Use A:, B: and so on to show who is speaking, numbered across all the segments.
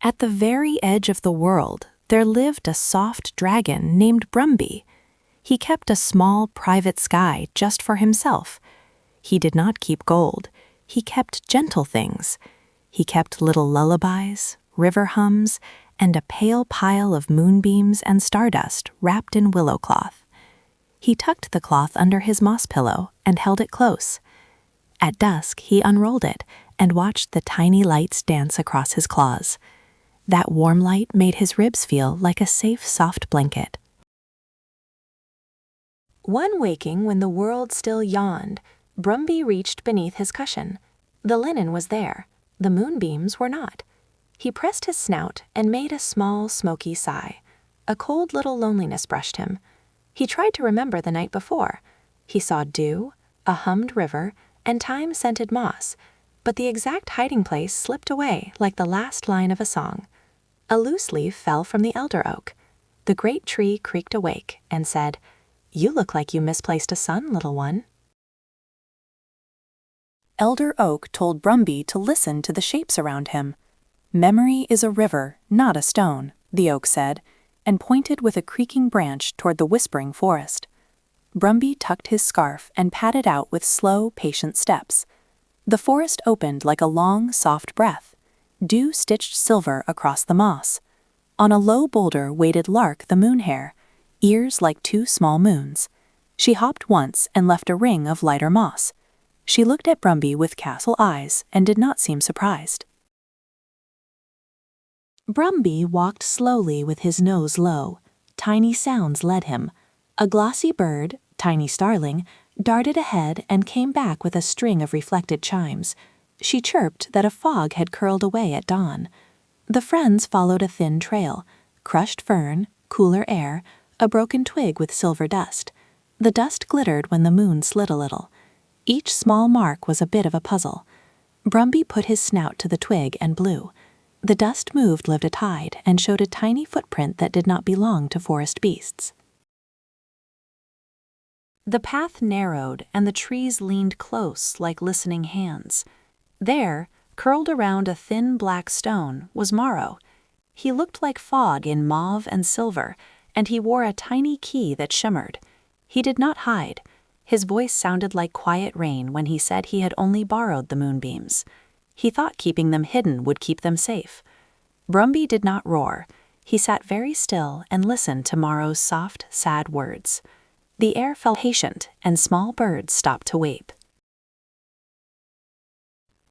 A: At the very edge of the world, there lived a soft dragon named Barnaby. He kept a small private sky just for himself. He did not keep gold. He kept gentle things. He kept little lullabies, river hums, and a pale pile of moonbeams and stardust wrapped in willow cloth. He tucked the cloth under his moss pillow and held it close. At dusk, he unrolled it and watched the tiny lights dance across his claws. That warm light made his ribs feel like a safe, soft blanket. One waking when the world still yawned, Barnaby reached beneath his cushion. The linen was there. The moonbeams were not. He pressed his snout and made a small, smoky sigh. A cold little loneliness brushed him. He tried to remember the night before. He saw dew, a hummed river, and thyme-scented moss, but the exact hiding place slipped away like the last line of a song. A loose leaf fell from the elder oak. The great tree creaked awake and said, "You look like you misplaced a son, little one." Elder Oak told Barnaby to listen to the shapes around him. "Memory is a river, not a stone," the oak said, and pointed with a creaking branch toward the whispering forest. Barnaby tucked his scarf and padded out with slow, patient steps. The forest opened like a long, soft breath. Dew stitched silver across the moss. On a low boulder waited Lark the moon hare, ears like two small moons. She hopped once and left a ring of lighter moss. She looked at Barnaby with castle eyes and did not seem surprised. Barnaby walked slowly with his nose low. Tiny sounds led him. A glossy bird, tiny starling, darted ahead and came back with a string of reflected chimes. She chirped that a fog had curled away at dawn. The friends followed a thin trail, crushed fern, cooler air, a broken twig with silver dust. The dust glittered when the moon slid a little. Each small mark was a bit of a puzzle. Barnaby put his snout to the twig and blew. The dust moved lift a tide and showed a tiny footprint that did not belong to forest beasts. The path narrowed and the trees leaned close like listening hands. There, curled around a thin black stone, was Morrow. He looked like fog in mauve and silver, and he wore a tiny key that shimmered. He did not hide. His voice sounded like quiet rain when he said he had only borrowed the moonbeams. He thought keeping them hidden would keep them safe. Barnaby did not roar. He sat very still and listened to Morrow's soft, sad words. The air felt patient, and small birds stopped to weep.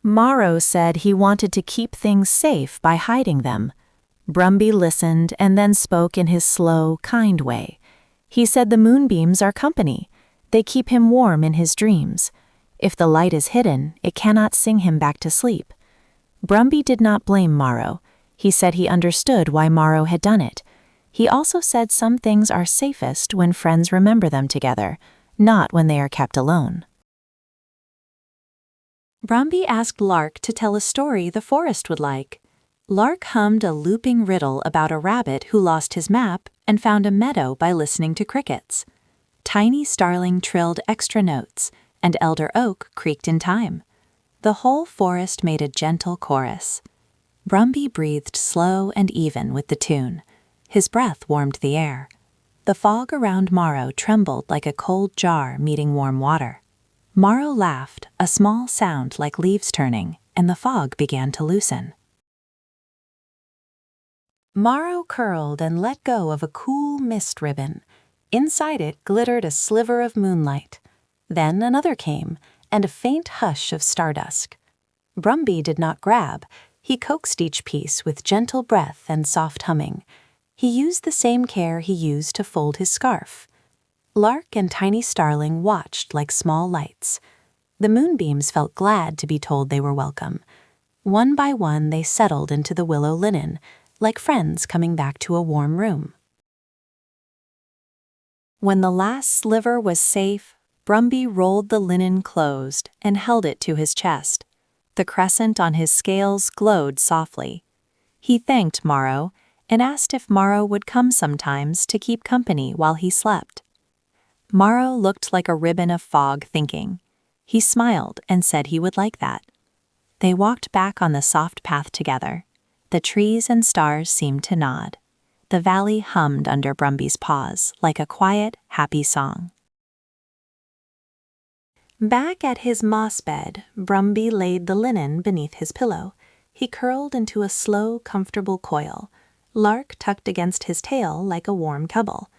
A: Morrow said he wanted to keep things safe by hiding them. Barnaby listened and then spoke in his slow, kind way. He said the moonbeams are company. They keep him warm in his dreams. If the light is hidden, it cannot sing him back to sleep. Barnaby did not blame Morrow. He said he understood why Morrow had done it. He also said some things are safest when friends remember them together, not when they are kept alone. Barnaby asked Lark to tell a story the forest would like. Lark hummed a looping riddle about a rabbit who lost his map and found a meadow by listening to crickets. Tiny starling trilled extra notes, and elder oak creaked in time. The whole forest made a gentle chorus. Barnaby breathed slow and even with the tune. His breath warmed the air. The fog around Morrow trembled like a cold jar meeting warm water. Morrow laughed, a small sound like leaves turning, and the fog began to loosen. Morrow curled and let go of a cool mist ribbon. Inside it glittered a sliver of moonlight. Then another came, and a faint hush of stardust. Barnaby did not grab. He coaxed each piece with gentle breath and soft humming. He used the same care he used to fold his scarf. Lark and tiny starling watched like small lights. The moonbeams felt glad to be told they were welcome. One by one they settled into the willow linen, like friends coming back to a warm room. When the last sliver was safe, Barnaby rolled the linen closed and held it to his chest. The crescent on his scales glowed softly. He thanked Morrow and asked if Morrow would come sometimes to keep company while he slept. Morrow looked like a ribbon of fog thinking. He smiled and said he would like that. They walked back on the soft path together. The trees and stars seemed to nod. The valley hummed under Brumby's paws like a quiet, happy song. Back at his moss bed, Brumby laid the linen beneath his pillow. He curled into a slow, comfortable coil. Lark tucked against his tail like a warm cuddle.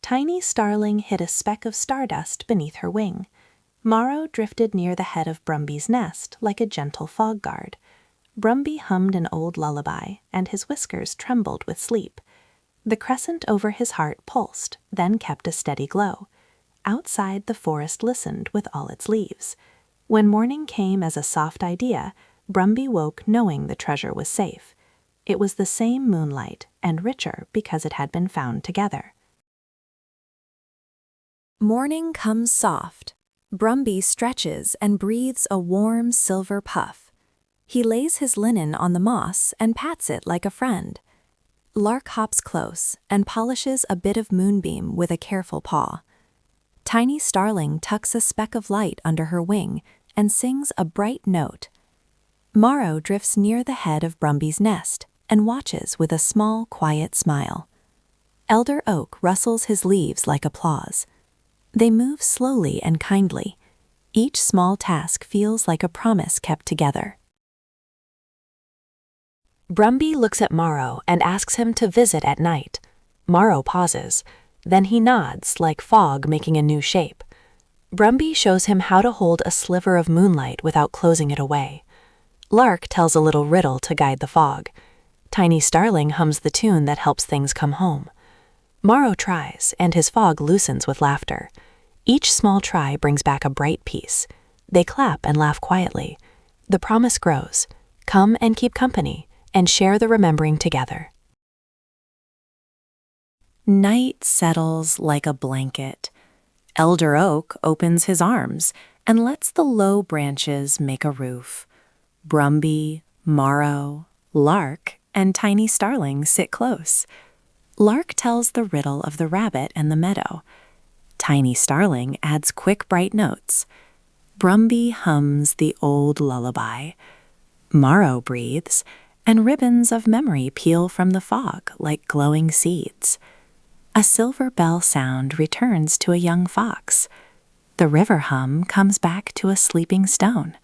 A: Tiny Starling hid a speck of stardust beneath her wing. Morrow drifted near the head of Brumby's nest like a gentle fog guard. Brumby hummed an old lullaby, and his whiskers trembled with sleep. The crescent over his heart pulsed, then kept a steady glow. Outside, the forest listened with all its leaves. When morning came as a soft idea, Brumby woke knowing the treasure was safe. It was the same moonlight, and richer because it had been found together. Morning comes soft. Brumby stretches and breathes a warm silver puff. He lays his linen on the moss and pats it like a friend. Lark hops close and polishes a bit of moonbeam with a careful paw. Tiny Starling tucks a speck of light under her wing and sings a bright note. Morrow drifts near the head of Brumby's nest and watches with a small, quiet smile. Elder Oak rustles his leaves like applause. They move slowly and kindly. Each small task feels like a promise kept together. Brumby looks at Morrow and asks him to visit at night. Morrow pauses. Then he nods, like fog making a new shape. Brumby shows him how to hold a sliver of moonlight without closing it away. Lark tells a little riddle to guide the fog. Tiny Starling hums the tune that helps things come home. Morrow tries, and his fog loosens with laughter. Each small try brings back a bright piece. They clap and laugh quietly. The promise grows. Come and keep company, and share the remembering together. Night settles like a blanket. Elder Oak opens his arms and lets the low branches make a roof. Brumby, Morrow, Lark, and Tiny Starling sit close. Lark tells the riddle of the rabbit and the meadow. Tiny Starling adds quick, bright notes. Brumby hums the old lullaby. Morrow breathes, and ribbons of memory peel from the fog like glowing seeds. A silver bell sound returns to a young fox. The river hum comes back to a sleeping stone.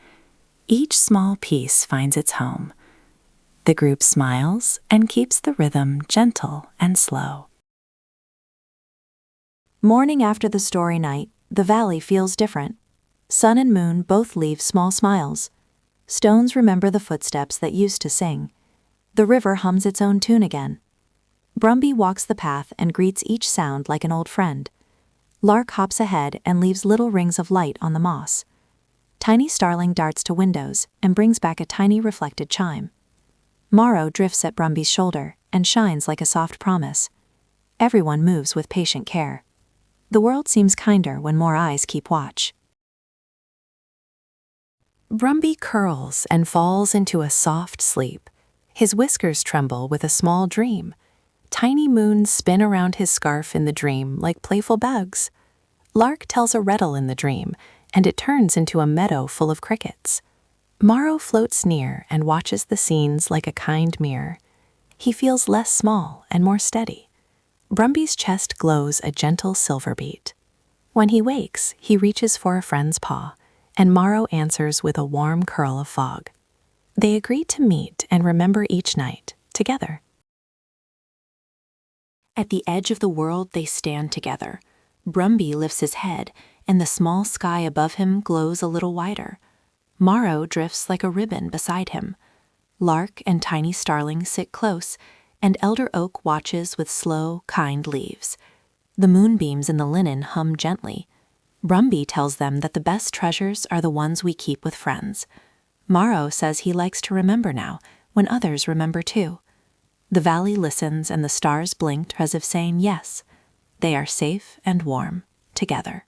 A: Each small piece finds its home. The group smiles and keeps the rhythm gentle and slow. Morning after the story night, the valley feels different. Sun and moon both leave small smiles. Stones remember the footsteps that used to sing. The river hums its own tune again. Brumby walks the path and greets each sound like an old friend. Lark hops ahead and leaves little rings of light on the moss. Tiny Starling darts to windows and brings back a tiny reflected chime. Morrow drifts at Brumby's shoulder and shines like a soft promise. Everyone moves with patient care. The world seems kinder when more eyes keep watch. Brumby curls and falls into a soft sleep. His whiskers tremble with a small dream. Tiny moons spin around his scarf in the dream like playful bugs. Lark tells a riddle in the dream, and it turns into a meadow full of crickets. Morrow floats near and watches the scenes like a kind mirror. He feels less small and more steady. Brumby's chest glows a gentle silver beat. When he wakes, he reaches for a friend's paw, and Morrow answers with a warm curl of fog. They agree to meet and remember each night together. At the edge of the world they stand together. Brumby lifts his head, and the small sky above him glows a little wider. Morrow drifts like a ribbon beside him. Lark and Tiny Starling sit close, and Elder Oak watches with slow, kind leaves. The moonbeams in the linen hum gently. Brumby tells them that the best treasures are the ones we keep with friends. Morrow says he likes to remember now, when others remember too. The valley listens and the stars blinked as if saying yes. They are safe and warm, together.